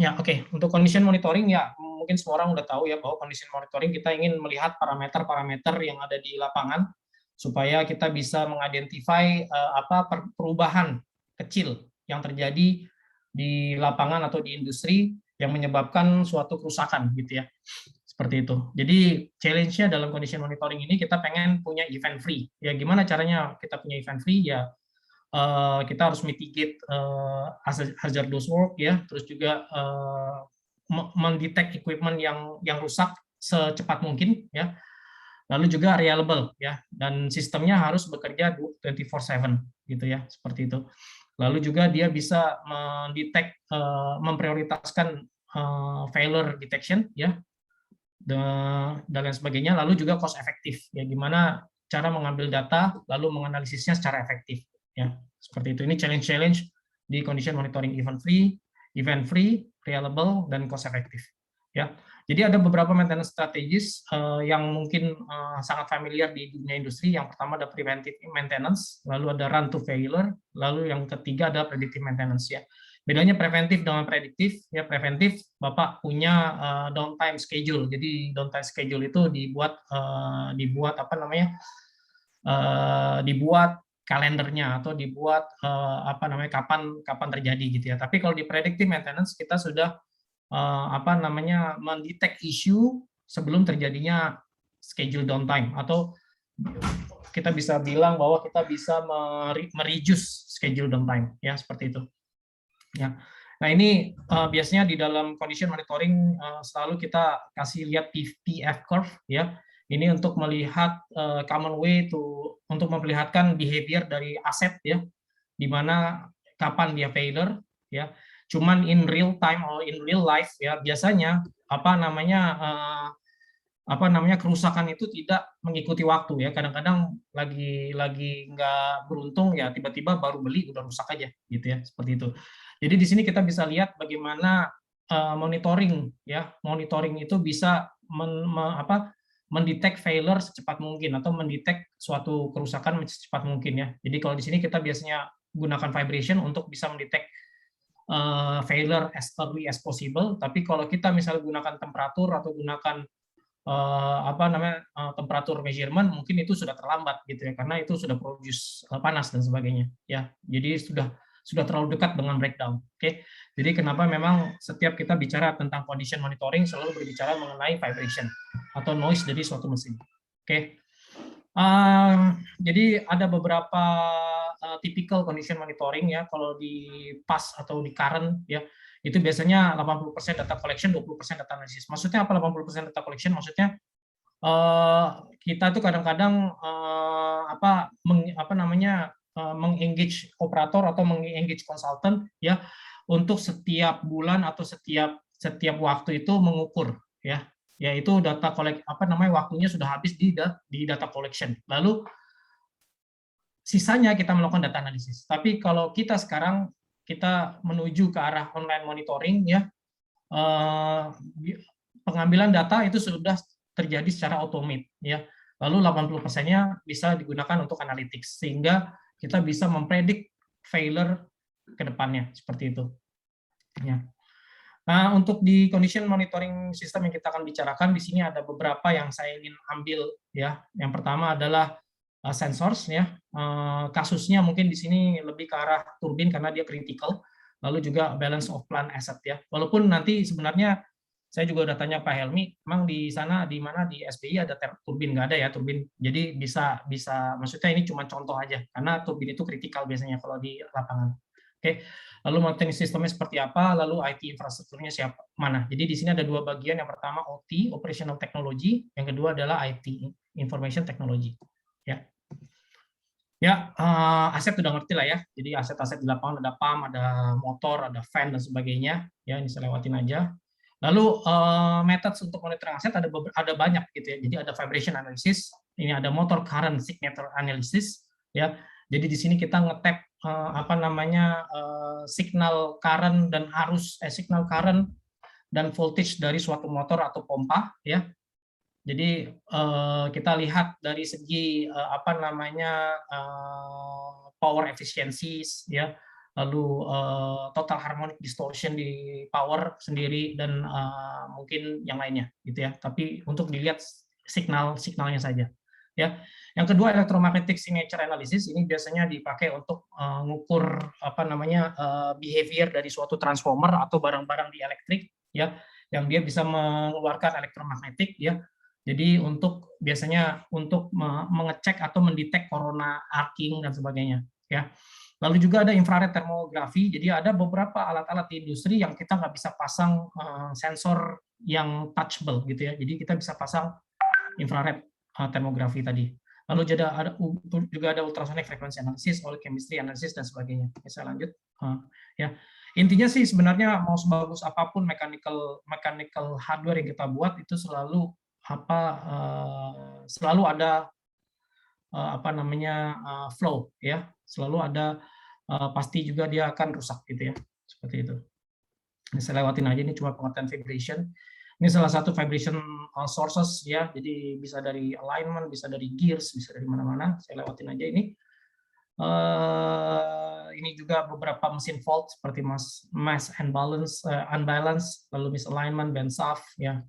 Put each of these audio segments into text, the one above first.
Ya, oke. Untuk condition monitoring ya mungkin semua orang udah tahu ya bahwa condition monitoring kita ingin melihat parameter-parameter yang ada di lapangan supaya kita bisa mengidentify apa perubahan kecil yang terjadi di lapangan atau di industri yang menyebabkan suatu kerusakan gitu ya. Seperti itu. Jadi challenge-nya dalam condition monitoring ini kita pengen punya event free. Ya gimana caranya kita punya event free? Ya kita harus mitigate hazardous work ya, terus juga mendetek equipment yang rusak secepat mungkin ya. Lalu juga reliable ya, dan sistemnya harus bekerja 24/7 gitu ya, seperti itu. Lalu juga dia bisa mendetek memprioritaskan failure detection ya, dan lain sebagainya. Lalu juga cost efektif ya, gimana cara mengambil data lalu menganalisisnya secara efektif ya, seperti itu. Ini challenge di condition monitoring: event free, reliable, dan cost efektif ya. Jadi ada beberapa maintenance strategis yang mungkin sangat familiar di dunia industri. Yang pertama ada preventive maintenance, lalu ada run to failure, lalu yang ketiga ada predictive maintenance ya. Bedanya preventif dengan prediktif ya. Preventif Bapak punya downtime schedule. Jadi downtime schedule itu dibuat apa namanya? Dibuat kalendernya atau dibuat apa namanya kapan terjadi gitu ya. Tapi kalau di predictive maintenance kita sudah apa namanya mendetek isu sebelum terjadinya schedule downtime, atau kita bisa bilang bahwa kita bisa mereduce schedule downtime ya, seperti itu ya. Nah ini biasanya di dalam condition monitoring selalu kita kasih lihat PF curve ya. Ini untuk melihat common way untuk memperlihatkan behavior dari aset ya, di mana kapan dia failure ya. Cuman in real time or in real life ya, biasanya apa namanya kerusakan itu tidak mengikuti waktu ya. Kadang-kadang lagi nggak beruntung ya, tiba-tiba baru beli udah rusak aja gitu ya, seperti itu. Jadi di sini kita bisa lihat bagaimana monitoring ya, monitoring itu bisa mendetek failure secepat mungkin atau mendetek suatu kerusakan secepat mungkin ya. Jadi kalau di sini kita biasanya gunakan vibration untuk bisa mendetek failure as early as possible. Tapi kalau kita misalnya gunakan temperatur atau gunakan apa namanya temperatur measurement, mungkin itu sudah terlambat gitu ya, karena itu sudah produce panas dan sebagainya ya. Jadi sudah terlalu dekat dengan breakdown. Oke. Jadi kenapa memang setiap kita bicara tentang condition monitoring selalu berbicara mengenai vibration atau noise dari suatu mesin. Oke. Jadi ada beberapa typical condition monitoring ya. Kalau di past atau di current ya, itu biasanya 80% data collection, 20% data analysis. Maksudnya apa 80% data collection? Maksudnya kita tuh kadang-kadang apa namanya mengengage operator atau mengengage konsultan ya, untuk setiap bulan atau setiap waktu itu mengukur ya, yaitu data apa namanya waktunya sudah habis di data collection. Lalu sisanya kita melakukan data analisis. Tapi kalau kita sekarang kita menuju ke arah online monitoring ya, pengambilan data itu sudah terjadi secara otomatis ya. Lalu 80%-nya bisa digunakan untuk analytics sehingga kita bisa mempredik failure ke depannya, seperti itu. Ya. Nah, untuk di condition monitoring system yang kita akan bicarakan di sini ada beberapa yang saya ingin ambil ya. Yang pertama adalah sensors ya. Kasusnya mungkin di sini lebih ke arah turbin karena dia critical. Lalu juga balance of plant asset ya. Walaupun nanti sebenarnya saya juga udah tanya Pak Helmi, memang di sana di mana di SBI ada turbin, nggak ada ya turbin. Jadi bisa maksudnya ini cuma contoh aja karena turbin itu kritikal biasanya kalau di lapangan. Oke. Lalu monitoring sistemnya seperti apa, lalu IT infrastrukturnya siapa mana. Jadi di sini ada dua bagian, yang pertama OT, Operational Technology, yang kedua adalah IT, Information Technology. Ya. Ya, aset udah ngerti lah ya. Jadi aset-aset di lapangan ada pump, ada motor, ada fan dan sebagainya. Ya, ini saya lewatin aja. Lalu methods untuk monitoring aset ada banyak gitu ya. Jadi ada vibration analysis, ini ada motor current signature analysis ya. Jadi di sini kita ngetap apa namanya signal current dan signal current dan voltage dari suatu motor atau pompa ya. Jadi kita lihat dari segi apa namanya power efficiencies ya, lalu total harmonic distortion di power sendiri, dan mungkin yang lainnya gitu ya. Tapi untuk dilihat signalnya saja. Ya. Yang kedua, electromagnetic signature analysis, ini biasanya dipakai untuk mengukur behavior dari suatu transformer atau barang-barang di elektrik ya, yang dia bisa mengeluarkan elektromagnetik ya. Jadi biasanya untuk mengecek atau mendetek corona arcing dan sebagainya ya. Lalu juga ada infrared thermography, jadi ada beberapa alat-alat di industri yang kita nggak bisa pasang sensor yang touchable gitu ya, jadi kita bisa pasang infrared thermography tadi. Lalu juga ada ultrasonic frequency analysis, oil chemistry analysis, dan sebagainya. Oke, saya lanjut. Ya, intinya sih sebenarnya mau sebagus apapun mechanical hardware yang kita buat, itu selalu ada flow ya, selalu ada pasti juga dia akan rusak gitu ya, seperti itu. Ini saya lewatin aja, ini cuma pengertian vibration. Ini salah satu vibration sources ya, jadi bisa dari alignment, bisa dari gears, bisa dari mana-mana. Saya lewatin aja ini. Ini juga beberapa mesin fault seperti mass unbalance, lalu misalignment, bend shaft ya,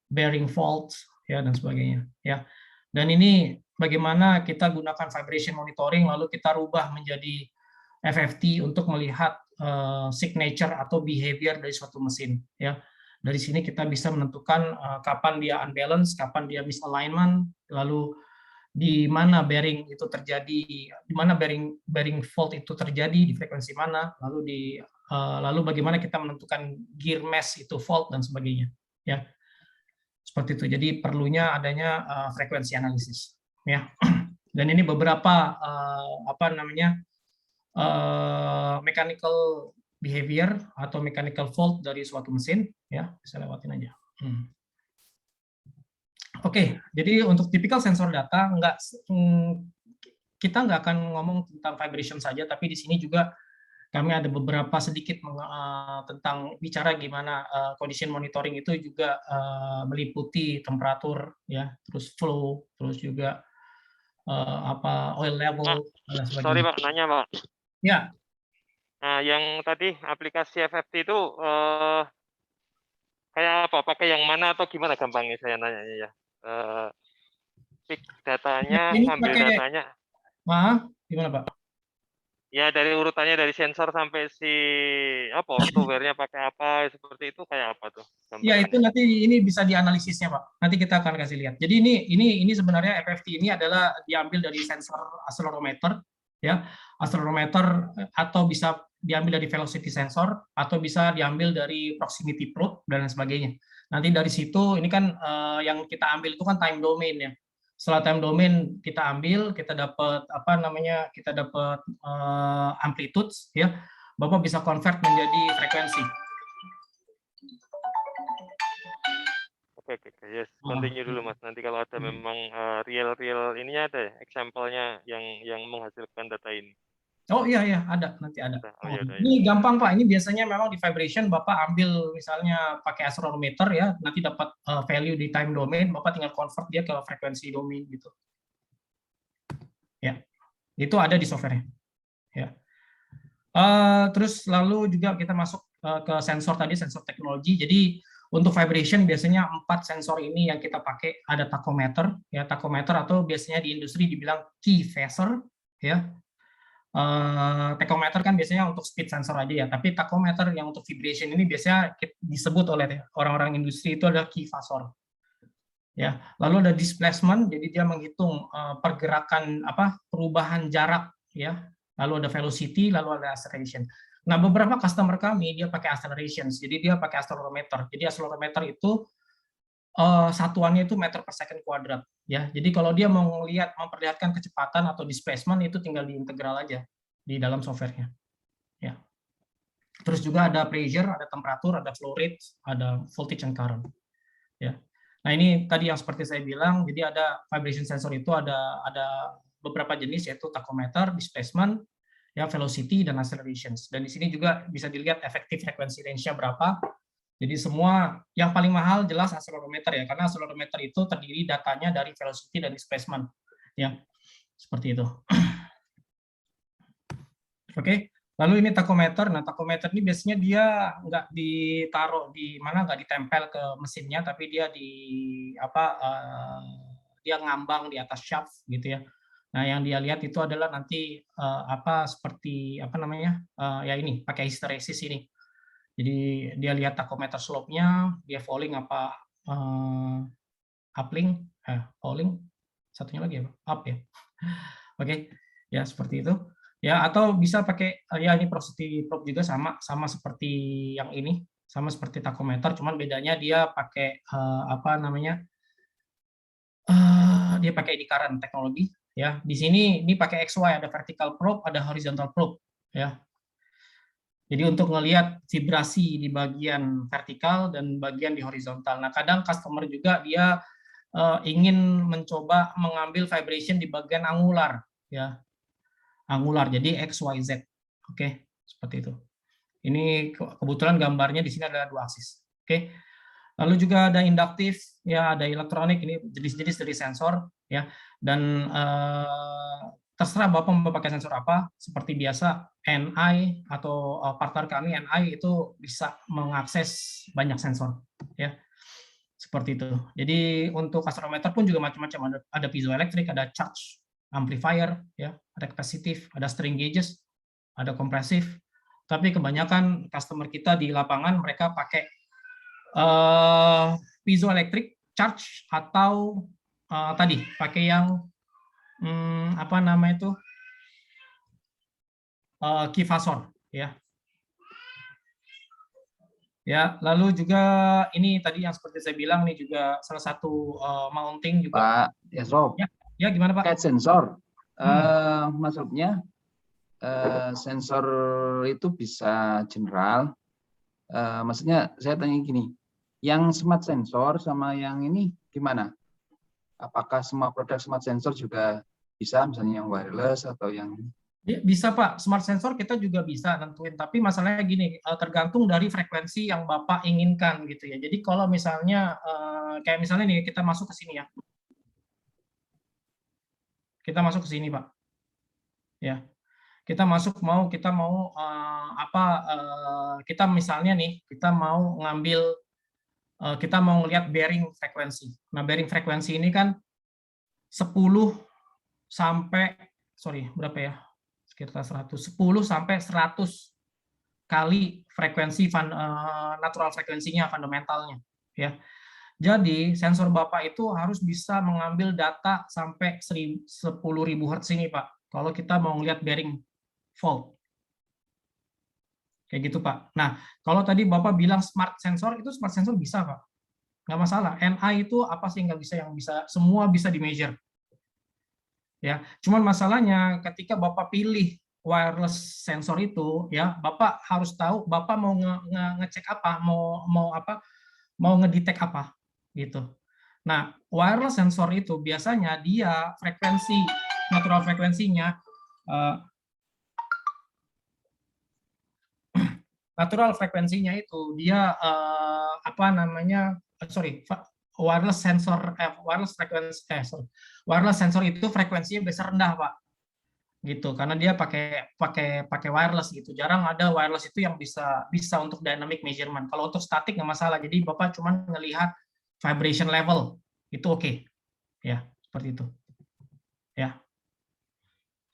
bearing fault ya, dan sebagainya ya. Dan ini bagaimana kita gunakan vibration monitoring, lalu kita rubah menjadi FFT untuk melihat signature atau behavior dari suatu mesin ya. Dari sini kita bisa menentukan kapan dia unbalance, kapan dia misalignment, lalu di mana bearing itu terjadi, di mana bearing fault itu terjadi, di frekuensi mana, lalu bagaimana kita menentukan gear mesh itu fault dan sebagainya ya. Seperti itu. Jadi perlunya adanya frekuensi analisis ya. Dan ini beberapa mechanical behavior atau mechanical fault dari suatu mesin ya, bisa lewatin aja. Oke, jadi untuk typical sensor data kita nggak akan ngomong tentang vibration saja, tapi di sini juga kami ada beberapa sedikit tentang bicara gimana condition monitoring itu juga meliputi temperatur ya, terus flow, terus juga oil level dan sebagainya. Sorry Pak, nanya Pak. Ya. Nah, yang tadi aplikasi FFT itu kayak apa? Pakai yang mana atau gimana gampangnya saya nanya ya? Pick datanya, Ini ngambil pakai, datanya. Gimana Pak? Ya dari urutannya dari sensor sampai software-nya pakai apa seperti itu, kayak apa tuh Ya, itu gambarannya? nanti ini bisa dianalisisnya Pak. Nanti kita akan kasih lihat. Jadi ini sebenarnya FFT ini adalah diambil dari sensor accelerometer ya. Accelerometer atau bisa diambil dari velocity sensor atau bisa diambil dari proximity probe dan lain sebagainya. Nanti dari situ ini kan yang kita ambil itu kan time domain ya. Setelah time domain kita ambil, kita dapat amplitude ya. Bapak bisa convert menjadi frekuensi. Oke, yes. Continue dulu Mas. Nanti kalau ada memang real ininya ada ya, example-nya yang menghasilkan data ini. Oh iya, ada, nanti ada. Oh, ya, Ini gampang Pak, ini biasanya memang di vibration Bapak ambil misalnya pakai accelerometer ya, nanti dapat value di time domain, Bapak tinggal convert dia ke frekuensi domain gitu. Ya, itu ada di software-nya. Ya. Terus lalu juga kita masuk ke sensor tadi, sensor teknologi. Jadi untuk vibration biasanya 4 sensor ini yang kita pakai. Ada tachometer, ya tachometer atau biasanya di industri dibilang key phaser, ya. Tachometer kan biasanya untuk speed sensor aja ya, tapi tachometer yang untuk vibration ini biasanya disebut oleh orang-orang industri itu adalah key phasor. Ya, lalu ada displacement, jadi dia menghitung pergerakan perubahan jarak ya. Lalu ada velocity, lalu ada acceleration. Nah, beberapa customer kami dia pakai acceleration, jadi dia pakai accelerometer. Jadi accelerometer itu satuannya itu meter per second kuadrat ya. Jadi kalau dia mau memperlihatkan kecepatan atau displacement itu tinggal diintegral aja di dalam softwarenya. Ya. Terus juga ada pressure, ada temperatur, ada flow rate, ada voltage and current. Ya. Nah, ini tadi yang seperti saya bilang, jadi ada vibration sensor itu ada beberapa jenis yaitu tachometer, displacement, ya velocity dan accelerations. Dan di sini juga bisa dilihat efektif frekuensi range-nya berapa. Jadi semua yang paling mahal jelas accelerometer ya, karena accelerometer itu terdiri datanya dari velocity dan displacement. Ya, seperti itu. Oke, Lalu ini tachometer. Nah, tachometer ini biasanya dia nggak ditaruh di mana, nggak ditempel ke mesinnya, tapi dia dia ngambang di atas shaft gitu ya. Nah, yang dia lihat itu adalah nanti seperti apa namanya, ya ini pakai hysteresis ini. Jadi dia lihat tachometer slope-nya, dia falling apa upling, falling, satunya lagi apa? Up ya. Oke, ya seperti itu. Ya, atau bisa pakai ya ini prosthetic probe juga sama seperti yang ini, sama seperti tachometer, cuman bedanya dia pakai apa namanya? Dia pakai di current teknologi ya. Di sini ini pakai XY, ada vertical probe, ada horizontal probe ya. Jadi untuk ngelihat vibrasi di bagian vertikal dan bagian di horizontal. Nah, kadang customer juga dia ingin mencoba mengambil vibration di bagian angular ya. Angular, jadi X, Y, Z. Oke, seperti itu. Ini kebetulan gambarnya di sini adalah 2 aksis. Oke. Lalu juga ada induktif, ya ada elektronik, ini jenis-jenis dari sensor, ya. Dan terserah Bapak mau pakai sensor apa, seperti biasa NI atau partner kami NI itu bisa mengakses banyak sensor, ya. Seperti itu. Jadi untuk accelerometer pun juga macam-macam, ada piezoelectric, ada charge amplifier, ya, ada capacitive, ada string gauges, ada kompresif. Tapi kebanyakan customer kita di lapangan mereka pakai piezoelectric charge atau tadi pakai yang apa nama itu kifasor, ya. Ya, lalu juga ini tadi yang seperti saya bilang nih juga salah satu mounting juga. Pak Yasrob, ya gimana Pak? Terkait sensor, maksudnya sensor itu bisa general. Maksudnya saya tanya gini, yang smart sensor sama yang ini gimana? Apakah semua produk smart sensor juga bisa, misalnya yang wireless atau yang Bisa Pak, smart sensor kita juga bisa nentuin, tapi masalahnya gini, tergantung dari frekuensi yang Bapak inginkan gitu ya. Jadi kalau misalnya kayak misalnya nih kita masuk ke sini ya. Kita masuk ke sini Pak. Ya. Kita mau kita misalnya nih, kita mau ngambil kita mau ngelihat bearing frekuensi. Nah, bearing frekuensi ini kan 10 sampai berapa ya? Sekitar 10 sampai 100 kali frekuensi natural frekuensinya, fundamentalnya ya. Jadi sensor Bapak itu harus bisa mengambil data sampai 10.000 Hz ini Pak, kalau kita mau ngelihat bearing fault. Kayak gitu Pak. Nah, kalau tadi Bapak bilang smart sensor, itu smart sensor bisa Pak. Nggak masalah. NI itu apa sih nggak bisa, yang bisa semua bisa di measure. Ya, cuman masalahnya ketika Bapak pilih wireless sensor itu, ya Bapak harus tahu Bapak mau ngecek apa, mau ngedetect apa, gitu. Nah, wireless sensor itu biasanya dia frekuensi natural frekuensinya itu dia wireless sensor itu frekuensinya biasa rendah Pak, gitu, karena dia pakai wireless gitu. Jarang ada wireless itu yang bisa untuk dynamic measurement. Kalau untuk static nggak masalah, jadi Bapak cuma ngelihat vibration level itu oke. Ya, seperti itu ya.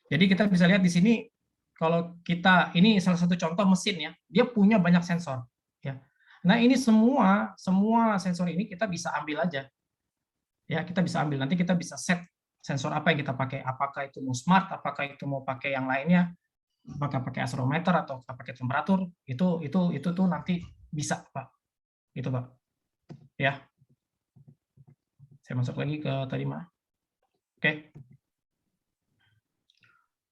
Jadi kita bisa lihat di sini, kalau kita ini salah satu contoh mesin ya, dia punya banyak sensor ya. Nah, ini semua sensor ini kita bisa ambil aja. Ya, kita bisa ambil. Nanti kita bisa set sensor apa yang kita pakai. Apakah itu mau smart, apakah itu mau pakai yang lainnya, apakah pakai accelerometer atau pakai temperatur, itu tuh nanti bisa, Pak. Gitu, Pak. Ya. Saya masuk lagi ke tadi mah. Oke.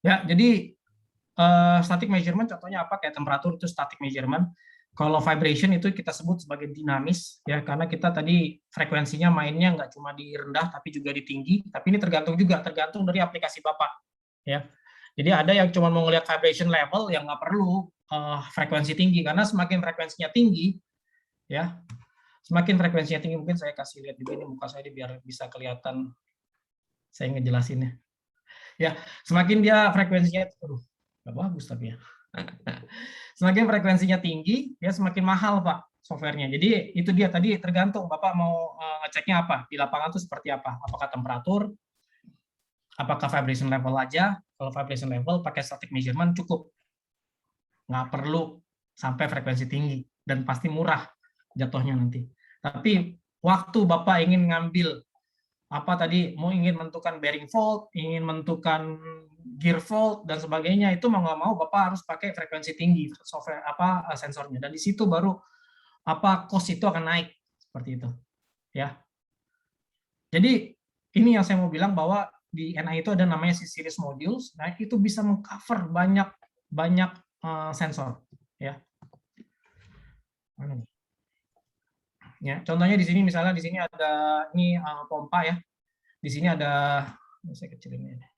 Ya, jadi static measurement contohnya apa? Kayak temperatur itu static measurement. Kalau vibration itu kita sebut sebagai dinamis ya, karena kita tadi frekuensinya mainnya nggak cuma di rendah tapi juga di tinggi. Tapi ini tergantung dari aplikasi Bapak ya. Jadi ada yang cuma mau ngelihat vibration level yang nggak perlu frekuensi tinggi, karena semakin frekuensinya tinggi ya, mungkin saya kasih lihat juga ini muka saya biar bisa kelihatan saya ngejelasinnya. Ya, semakin dia frekuensinya nggak bagus tapi ya. Semakin frekuensinya tinggi, ya semakin mahal Pak softwarenya. Jadi itu dia tadi tergantung Bapak mau ngeceknya apa di lapangan itu seperti apa. Apakah temperatur, apakah vibration level aja. Kalau vibration level pakai static measurement cukup, nggak perlu sampai frekuensi tinggi dan pasti murah jatuhnya nanti. Tapi waktu Bapak ingin ngambil apa tadi, mau ingin menentukan bearing fault, ingin menentukan gear fault dan sebagainya, itu mau nggak mau Bapak harus pakai frekuensi tinggi software apa sensornya, dan di situ baru apa cost itu akan naik seperti itu ya. Jadi ini yang saya mau bilang bahwa di NI itu ada namanya series modules, nah itu bisa mengcover banyak sensor ya. Ya, contohnya di sini misalnya di sini ada ini pompa ya. Di sini ada, saya kecilin ini.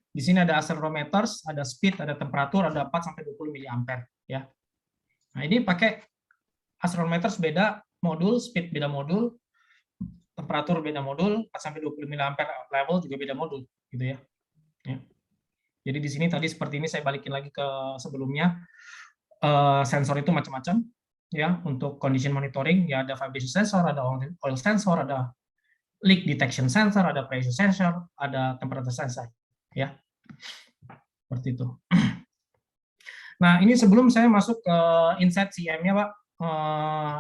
Di sini ada accelerometers, ada speed, ada temperatur, ada 4 sampai 20 mA ya. Nah, ini pakai accelerometers beda modul, speed beda modul, temperatur beda modul, 4 sampai 20 mA level juga beda modul gitu ya. Ya. Jadi di sini tadi seperti ini saya balikin lagi ke sebelumnya. Sensor itu macam-macam ya, untuk condition monitoring ya ada vibration sensor, ada oil sensor, ada leak detection sensor, ada pressure sensor, ada temperature sensor ya. Seperti itu. Nah, ini sebelum saya masuk ke Insight CM-nya, Pak.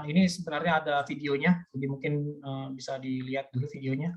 Ini sebenarnya ada videonya, jadi mungkin bisa dilihat dulu videonya.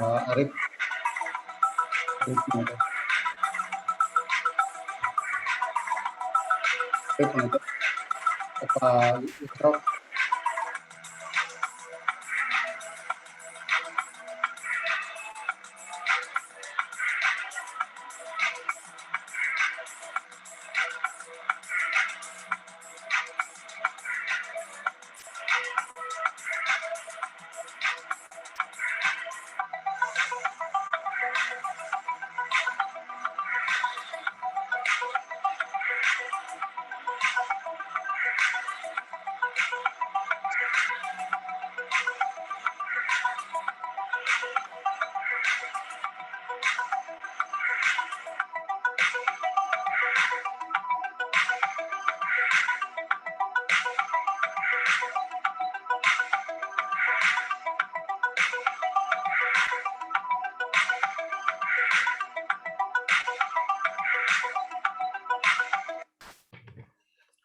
Arif. Apa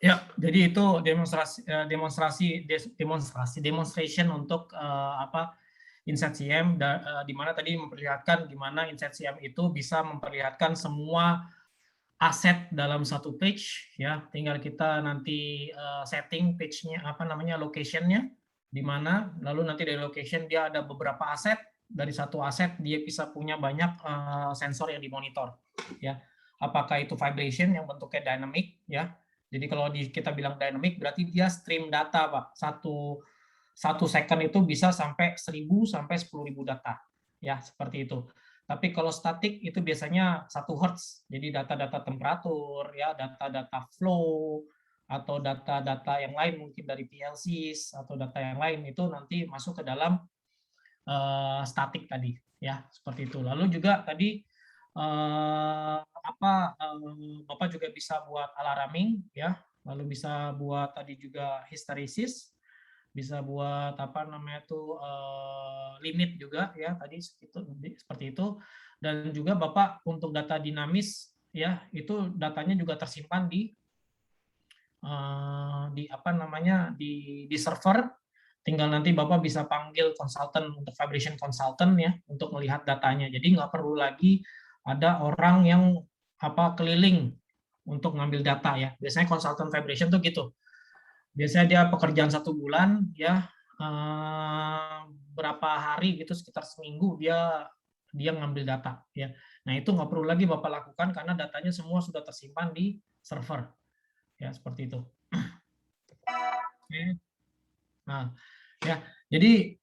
Ya, jadi itu demonstration untuk Insight CM, di mana tadi memperlihatkan gimana Insight CM itu bisa memperlihatkan semua aset dalam satu page ya. Tinggal kita nanti setting page-nya apa namanya location-nya di mana, lalu nanti dari location dia ada beberapa aset, dari satu aset dia bisa punya banyak sensor yang dimonitor ya. Apakah itu vibration yang bentuknya dynamic ya. Jadi kalau kita bilang dynamic berarti dia stream data, Pak. Satu second itu bisa sampai 1.000 sampai 10.000 data. Ya, seperti itu. Tapi kalau statik itu biasanya 1 Hz. Jadi data-data temperatur, ya, data-data flow, atau data-data yang lain mungkin dari PLCs atau data yang lain itu nanti masuk ke dalam statik tadi ya, seperti itu. Lalu juga tadi Bapak juga bisa buat alarming ya, lalu bisa buat tadi juga hysteresis, bisa buat apa namanya tuh limit juga ya tadi seperti itu. Dan juga Bapak untuk data dinamis ya, itu datanya juga tersimpan di apa namanya di server. Tinggal nanti Bapak bisa panggil konsultan untuk vibration consultant ya untuk melihat datanya. Jadi nggak perlu lagi ada orang yang keliling untuk ngambil data ya. Biasanya konsultan vibration tuh gitu. Biasanya dia pekerjaan 1 bulan ya, berapa hari gitu, sekitar seminggu dia ngambil data ya. Nah itu nggak perlu lagi Bapak lakukan karena datanya semua sudah tersimpan di server ya, seperti itu. Oke. Nah ya, jadi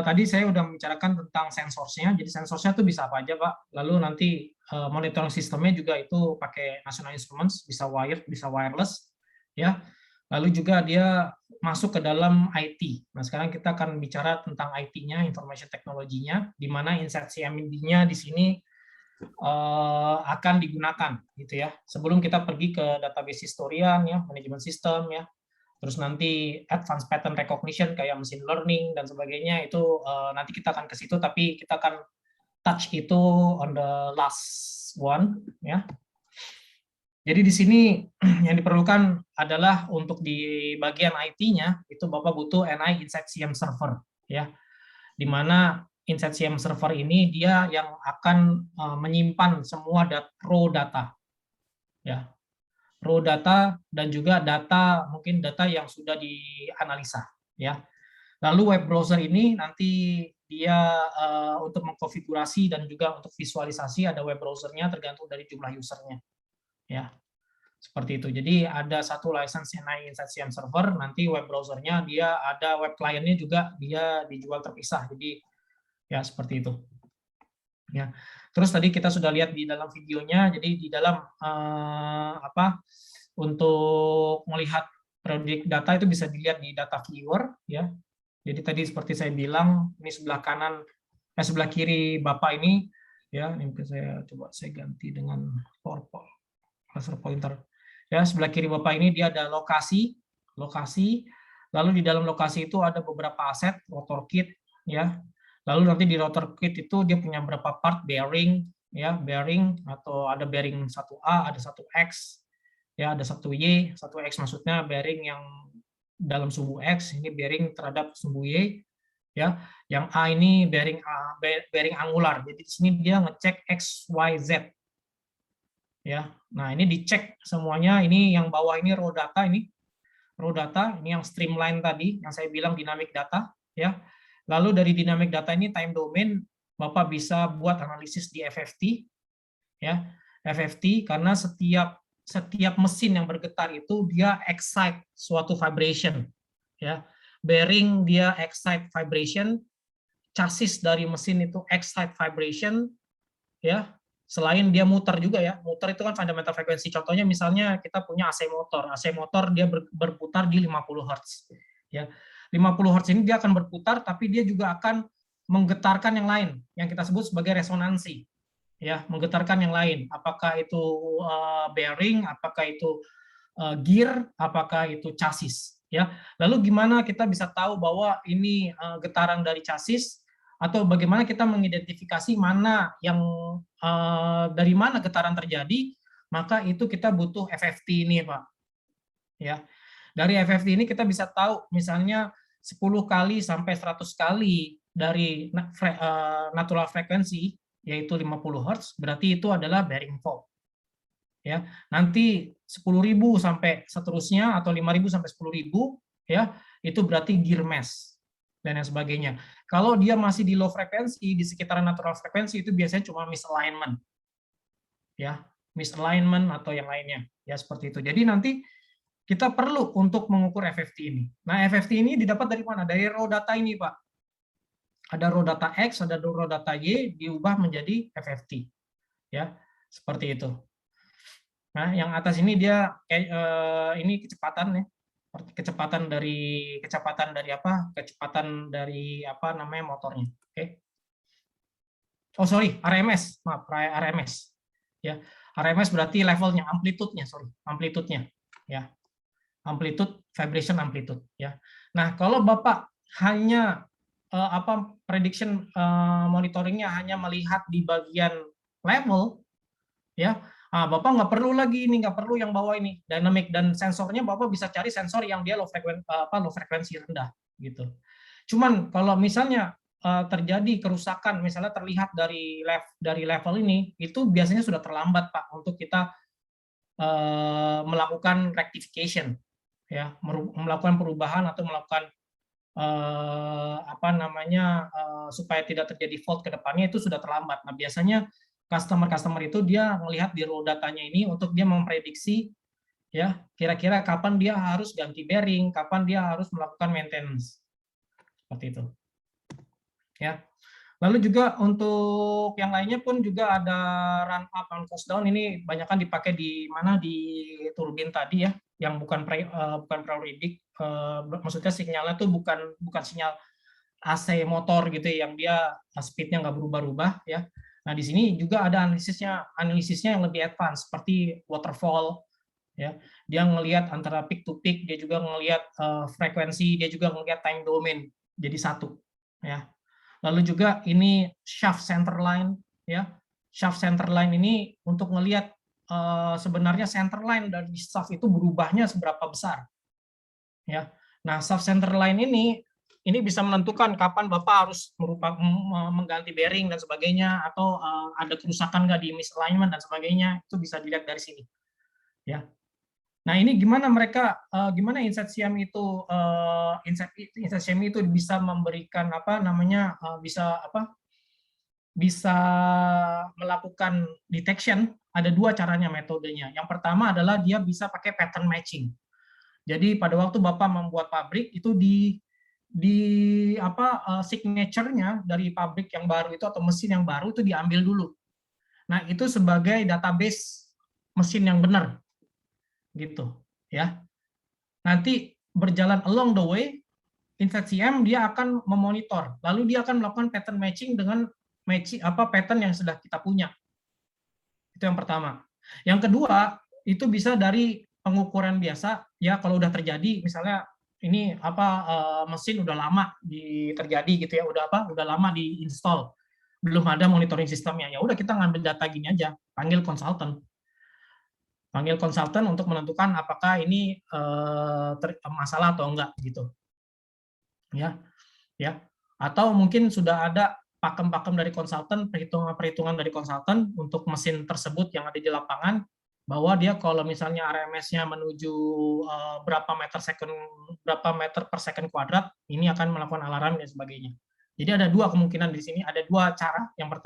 tadi saya udah membicarakan tentang sensornya. Jadi sensornya itu bisa apa aja Pak. Lalu nanti monitoring sistemnya juga itu pakai National Instruments, bisa wired, bisa wireless ya. Lalu juga dia masuk ke dalam IT. Nah, sekarang kita akan bicara tentang IT-nya, information technology-nya, di mana Insight CMD-nya di sini akan digunakan, gitu ya. Sebelum kita pergi ke database historian, ya, manajemen sistem, ya, terus nanti advanced pattern recognition kayak machine learning dan sebagainya itu nanti kita akan ke situ, tapi kita akan touch itu on the last one, ya. Jadi di sini yang diperlukan adalah untuk di bagian IT-nya itu Bapak butuh NI Insight CM Server ya. Di mana Insight CM Server ini dia yang akan menyimpan semua raw data. Ya. Raw data dan juga data mungkin data yang sudah dianalisa ya. Lalu web browser ini nanti dia untuk mengkonfigurasi dan juga untuk visualisasi ada web browsernya tergantung dari jumlah usernya. Ya, seperti itu. Jadi ada satu license NI Insight CM Server, nanti web browsernya dia ada web client-nya juga dia dijual terpisah. Jadi ya seperti itu. Ya. Terus tadi kita sudah lihat di dalam videonya, jadi di dalam untuk melihat periodic data itu bisa dilihat di data viewer ya. Jadi tadi seperti saya bilang, ini sebelah kanan sebelah kiri Bapak ini ya, ini saya coba saya ganti dengan PowerPoint. Cursor pointer. Ya, sebelah kiri Bapak ini dia ada lokasi, lalu di dalam lokasi itu ada beberapa aset, rotor kit, ya. Lalu nanti di rotor kit itu dia punya berapa part bearing, ya, bearing atau ada bearing 1A, ada 1X, ya, ada 1Y, 1X maksudnya bearing yang dalam sumbu X, ini bearing terhadap sumbu Y, ya. Yang A ini bearing angular. Jadi di sini dia ngecek X, Y, Z. Ya, nah ini dicek semuanya. Ini yang bawah ini raw data, ini yang streamline tadi, yang saya bilang dynamic data, ya. Lalu dari dynamic data ini time domain, Bapak bisa buat analisis di FFT, ya, FFT karena setiap mesin yang bergetar itu dia excite suatu vibration, ya. Bearing dia excite vibration, chassis dari mesin itu excite vibration, ya. Selain dia muter juga ya, muter itu kan fundamental frekuensi. Contohnya misalnya kita punya AC motor dia berputar di 50 Hz. Ya, 50 Hz ini dia akan berputar, tapi dia juga akan menggetarkan yang lain, yang kita sebut sebagai resonansi. Ya, menggetarkan yang lain. Apakah itu bearing, apakah itu gear, apakah itu chassis. Ya, lalu gimana kita bisa tahu bahwa ini getaran dari chassis? Atau bagaimana kita mengidentifikasi mana yang dari mana getaran terjadi, maka itu kita butuh FFT ini, Pak. Ya. Dari FFT ini kita bisa tahu misalnya 10 kali sampai 100 kali dari natural frekuensi yaitu 50 Hz, berarti itu adalah bearing fault. Ya. Nanti 10.000 sampai seterusnya atau 5.000 sampai 10.000 ya, itu berarti gear mesh dan yang sebagainya. Kalau dia masih di low frekuensi, di sekitaran natural frekuensi, itu biasanya cuma misalignment. Ya, misalignment atau yang lainnya. Ya, seperti itu. Jadi nanti kita perlu untuk mengukur FFT ini. Nah, FFT ini didapat dari mana? Dari raw data ini, Pak. Ada raw data X, ada raw data Y, diubah menjadi FFT. Ya, seperti itu. Nah, yang atas ini dia ini kecepatan ya. Kecepatan dari apa? Kecepatan dari apa namanya motornya. Oke. Oh, sorry, RMS. Maaf, RMS. Ya. RMS berarti levelnya, amplitude-nya, sorry, amplitude-nya. Ya. Amplitude, vibration amplitude, ya. Nah, kalau Bapak hanya prediction monitoringnya hanya melihat di bagian level, ya, Bapak nggak perlu lagi ini, nggak perlu yang bawah ini dynamic, dan sensornya Bapak bisa cari sensor yang dia low frekuensi rendah gitu. Cuman kalau misalnya terjadi kerusakan, misalnya terlihat dari level ini, itu biasanya sudah terlambat Pak untuk kita melakukan rectification, ya, melakukan perubahan atau melakukan supaya tidak terjadi fault ke depannya, itu sudah terlambat. Nah, biasanya customer itu dia melihat di raw datanya ini untuk dia memprediksi, ya, kira-kira kapan dia harus ganti bearing, kapan dia harus melakukan maintenance. Seperti itu. Ya. Lalu juga untuk yang lainnya pun juga ada run up and cost down, ini banyak kan dipakai di mana, di turbin tadi ya, yang bukan periodic, maksudnya sinyalnya tuh bukan sinyal AC motor gitu yang dia speed-nya nggak berubah-ubah ya. Nah, di sini juga ada analisisnya yang lebih advance seperti waterfall ya. Dia ngelihat antara peak to peak, dia juga ngelihat frekuensi, dia juga ngelihat time domain jadi satu ya. Lalu juga ini shaft center line ya. Shaft center line ini untuk ngelihat sebenarnya center line dari shaft itu berubahnya seberapa besar ya. Nah, shaft center line ini bisa menentukan kapan Bapak harus mengganti bearing dan sebagainya, atau ada kerusakan nggak di misalignment dan sebagainya, itu bisa dilihat dari sini. Ya. Nah, ini gimana gimana Insight CM itu bisa memberikan bisa melakukan detection. Ada dua caranya metodenya. Yang pertama adalah dia bisa pakai pattern matching. Jadi pada waktu Bapak membuat pabrik itu signature-nya dari pabrik yang baru itu atau mesin yang baru itu diambil dulu. Nah, itu sebagai database mesin yang benar. Gitu, ya. Nanti berjalan along the way, Insight CM dia akan memonitor, lalu dia akan melakukan pattern matching dengan pattern yang sudah kita punya. Itu yang pertama. Yang kedua, itu bisa dari pengukuran biasa ya, kalau udah terjadi misalnya ini mesin udah lama terjadi gitu ya, udah lama diinstal, belum ada monitoring sistemnya, ya udah kita ngambil data gini aja, panggil konsultan untuk menentukan apakah ini masalah atau enggak gitu ya. Atau mungkin sudah ada pakem-pakem dari konsultan, perhitungan dari konsultan untuk mesin tersebut yang ada di lapangan, bahwa dia kalau misalnya RMS-nya menuju berapa meter per second kuadrat, ini akan melakukan alarm dan sebagainya. Jadi ada dua kemungkinan di sini, ada dua cara. Yang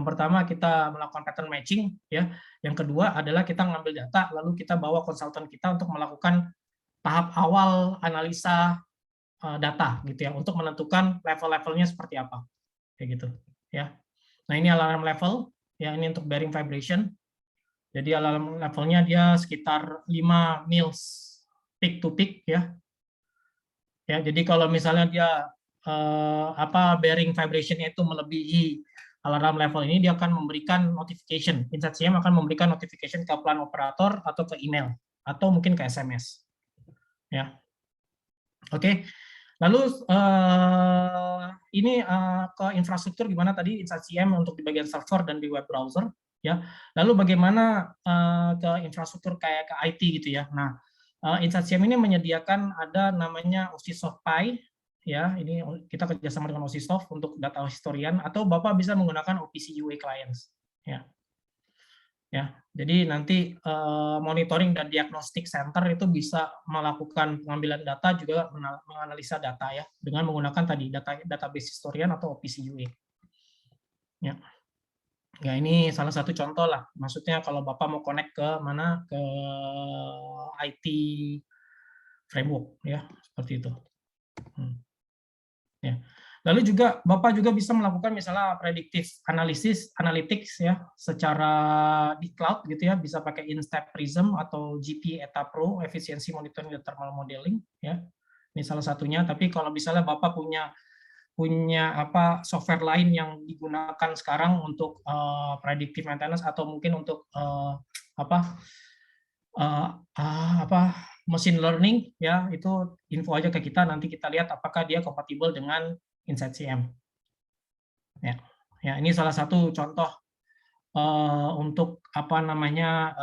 pertama kita melakukan pattern matching ya. Yang kedua adalah kita ngambil data lalu kita bawa konsultan kita untuk melakukan tahap awal analisa data gitu ya, untuk menentukan level-levelnya seperti apa kayak gitu ya. Nah, ini alarm level ya, ini untuk bearing vibration. Jadi alarm levelnya dia sekitar 5 mils peak to peak ya. Jadi kalau misalnya dia bearing vibration-nya itu melebihi alarm level ini, dia akan memberikan notification. Insight CM akan memberikan notification ke plan operator atau ke email atau mungkin ke SMS. Ya. Oke. Lalu ini ke infrastruktur gimana tadi Insight CM untuk di bagian server dan di web browser ya. Lalu bagaimana ke infrastruktur kayak ke IT gitu ya. Nah, Insight CM ini menyediakan ada namanya OSIsoft Pi ya. Ini kita kerjasama dengan OSIsoft untuk data historian, atau Bapak bisa menggunakan OPC UA clients ya. Jadi nanti monitoring dan diagnostic center itu bisa melakukan pengambilan data, juga menganalisa data ya, dengan menggunakan tadi database historian atau OPC UA. Ya. Ya, ini salah satu contoh lah. Maksudnya kalau Bapak mau connect ke mana, ke IT framework ya, seperti itu. Ya. Lalu juga Bapak juga bisa melakukan misalnya predictive analytics ya secara di cloud gitu ya, bisa pakai Instep Prism atau GP ETA Pro, efficiency monitoring dan thermal modeling ya. Ini salah satunya, tapi kalau misalnya Bapak punya apa software lain yang digunakan sekarang untuk predictive maintenance atau mungkin untuk apa machine learning ya, itu info aja ke kita, nanti kita lihat apakah dia kompatibel dengan InsightCM. Ya, ini salah satu contoh untuk apa namanya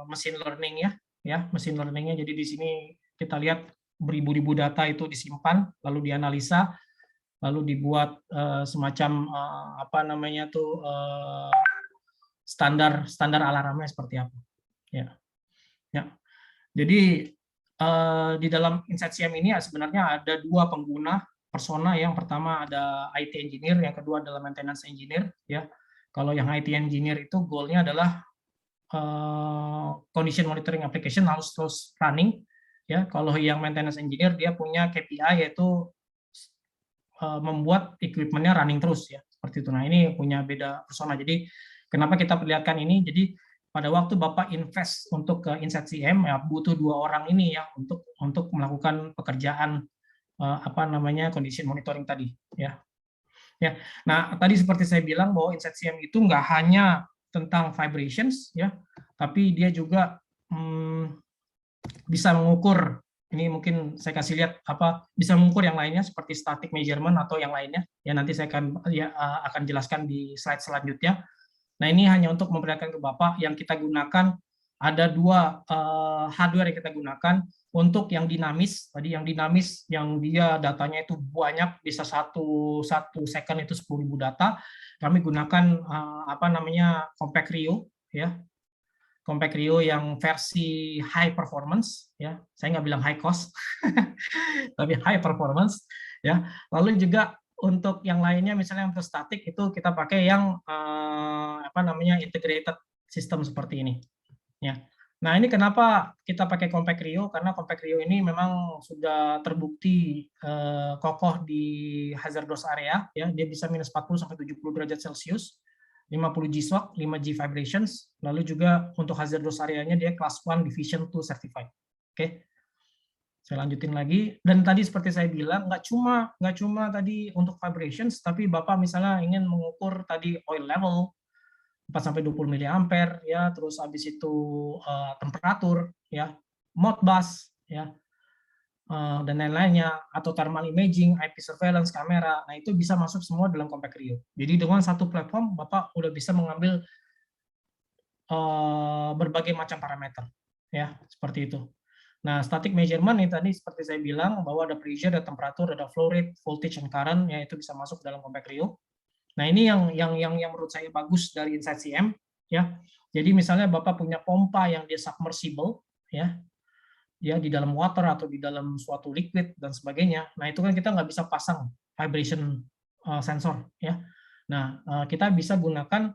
machine learning ya machine learningnya. Jadi di sini kita lihat beribu-ribu data itu disimpan, lalu dianalisa, lalu dibuat semacam apa namanya tuh standar alarmnya seperti apa. Ya. Jadi di dalam InsightCM ini sebenarnya ada dua pengguna persona. Yang pertama ada IT engineer, yang kedua adalah maintenance engineer ya. Kalau yang IT engineer itu goalnya adalah condition monitoring application harus terus running ya. Kalau yang maintenance engineer dia punya KPI yaitu membuat equipment-nya running terus ya, seperti itu. Nah, ini punya beda persona. Jadi kenapa kita perlihatkan ini? Jadi pada waktu Bapak invest untuk ke InsightCM ya butuh dua orang ini ya untuk melakukan pekerjaan apa namanya condition monitoring tadi ya. Ya. Nah, tadi seperti saya bilang bahwa InsightCM itu nggak hanya tentang vibrations ya, tapi dia juga bisa mengukur, ini mungkin saya kasih lihat apa, bisa mengukur yang lainnya seperti static measurement atau yang lainnya ya, nanti saya akan jelaskan di slide selanjutnya. Nah, ini hanya untuk memperlihatkan ke Bapak yang kita gunakan, ada dua hardware yang kita gunakan. Untuk yang dinamis, tadi yang dinamis yang dia datanya itu banyak, bisa satu second itu 10.000 data. Kami gunakan apa namanya Compact Rio ya. Compact Rio yang versi high performance ya. Saya nggak bilang high cost tapi high performance ya. Lalu juga untuk yang lainnya misalnya untuk statik itu kita pakai yang apa namanya integrated system seperti ini ya. Nah, ini kenapa kita pakai Compact Rio, karena Compact Rio ini memang sudah terbukti kokoh di hazardous area ya, dia bisa minus 40 sampai 70 derajat Celcius, 50 G-SOC, 5 G vibrations, lalu juga untuk hazardous area-nya dia Class 1 Division 2 certified. Oke. Saya lanjutin lagi, dan tadi seperti saya bilang nggak cuma tadi untuk vibrations, tapi Bapak misalnya ingin mengukur tadi oil level 4 sampai 20 mA ya, terus habis itu temperatur ya, Modbus ya, dan lain-lainnya, atau thermal imaging, IP surveillance, kamera. Nah, itu bisa masuk semua dalam Compact Rio. Jadi dengan satu platform Bapak udah bisa mengambil berbagai macam parameter ya, seperti itu. Nah, static measurement ini tadi seperti saya bilang bahwa ada pressure, ada temperatur, ada flow rate, voltage and current ya, itu bisa masuk dalam Compact Rio. Nah, ini yang menurut saya bagus dari InsightCM ya. Jadi misalnya Bapak punya pompa yang dia submersible ya di dalam water atau di dalam suatu liquid dan sebagainya. Nah, itu kan kita nggak bisa pasang vibration sensor ya. Nah, kita bisa gunakan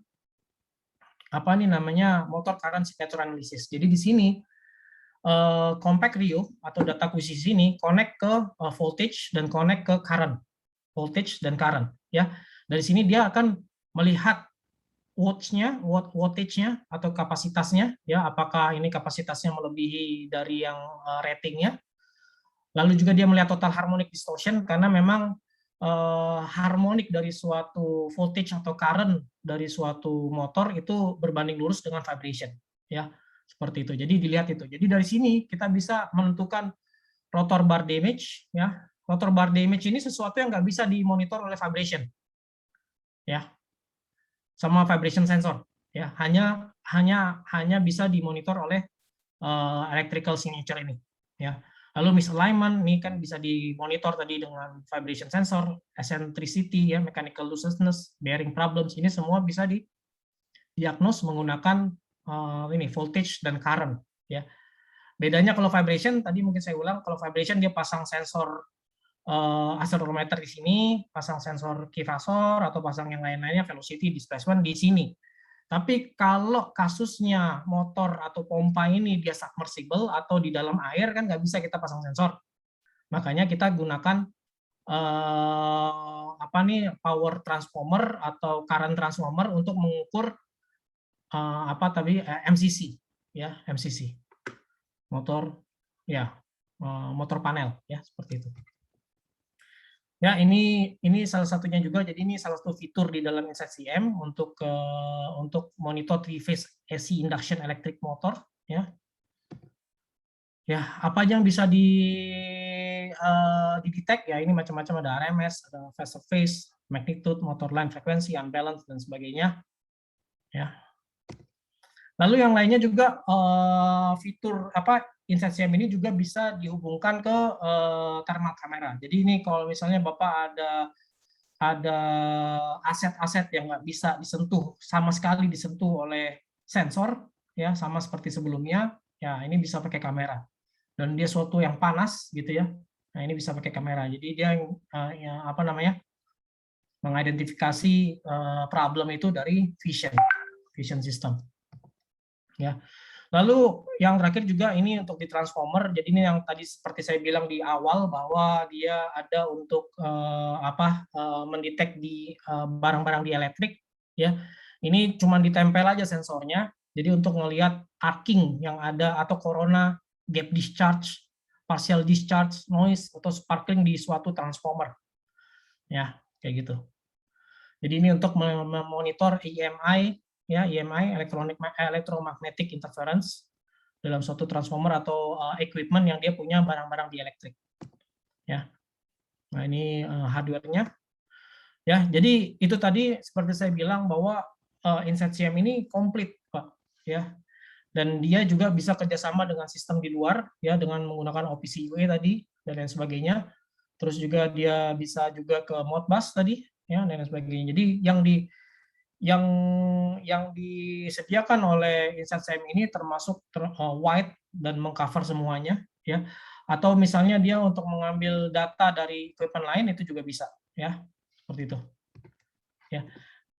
apa nih namanya motor current signature analysis. Jadi di sini Compact Rio atau data akuisisi ini connect ke voltage dan connect ke current, voltage dan current ya. Dari sini dia akan melihat wattage-nya atau kapasitasnya ya, apakah ini kapasitasnya melebihi dari yang ratingnya. Lalu juga dia melihat total harmonic distortion, karena memang harmonik dari suatu voltage atau current dari suatu motor itu berbanding lurus dengan vibration ya, seperti itu. Jadi dilihat itu. Jadi dari sini kita bisa menentukan rotor bar damage ya. Rotor bar damage ini sesuatu yang nggak bisa dimonitor oleh vibration ya, sama vibration sensor ya, hanya bisa dimonitor oleh electrical signature ini ya. Lalu misalignment ini kan bisa dimonitor tadi dengan vibration sensor, eccentricity ya, mechanical looseness, bearing problems, ini semua bisa didiagnos menggunakan ini voltage dan current ya. Bedanya kalau vibration tadi mungkin saya ulang, kalau vibration dia pasang sensor accelerometer di sini, pasang sensor key phasor atau pasang yang lain-lainnya, velocity, displacement di sini. Tapi kalau kasusnya motor atau pompa ini dia submersible atau di dalam air kan nggak bisa kita pasang sensor. Makanya kita gunakan apa nih power transformer atau current transformer untuk mengukur apa tadi MCC ya, MCC motor ya, motor panel ya, seperti itu. Ya, ini salah satunya juga. Jadi ini salah satu fitur di dalam InsightCM untuk monitor 3-phase AC induction electric motor ya. Ya, apa aja yang bisa didetek ya, ini macam-macam, ada RMS, ada phase, magnitude, motor line frekuensi, unbalance dan sebagainya. Ya. Lalu yang lainnya juga fitur apa InsightCM ini juga bisa dihubungkan ke thermal kamera. Jadi ini kalau misalnya Bapak ada aset-aset yang nggak bisa disentuh sama sekali disentuh oleh sensor ya, sama seperti sebelumnya, ya ini bisa pakai kamera. Dan dia suatu yang panas gitu ya. Nah, ini bisa pakai kamera. Jadi dia ya, apa namanya? Mengidentifikasi problem itu dari vision system. Ya. Lalu yang terakhir juga ini untuk di transformer. Jadi ini yang tadi seperti saya bilang di awal bahwa dia ada untuk mendetek di barang-barang di elektrik ya. Ini cuma ditempel aja sensornya. Jadi untuk melihat arcing yang ada atau corona, gap discharge, partial discharge, noise atau sparkling di suatu transformer. Ya, kayak gitu. Jadi ini untuk memonitor EMI ya, EMI electromagnetic interference dalam suatu transformer atau equipment yang dia punya barang-barang di elektrik. Ya. Nah, ini hardware-nya. Ya, jadi itu tadi seperti saya bilang bahwa InsightCM ini komplit, Pak, ya. Dan dia juga bisa kerjasama dengan sistem di luar ya, dengan menggunakan OPC UA tadi dan lain sebagainya. Terus juga dia bisa juga ke Modbus tadi ya, dan lain sebagainya. Jadi yang disediakan oleh InsightCM ini termasuk wide dan mengcover semuanya ya. Atau misalnya dia untuk mengambil data dari equipment lain itu juga bisa ya, seperti itu. Ya.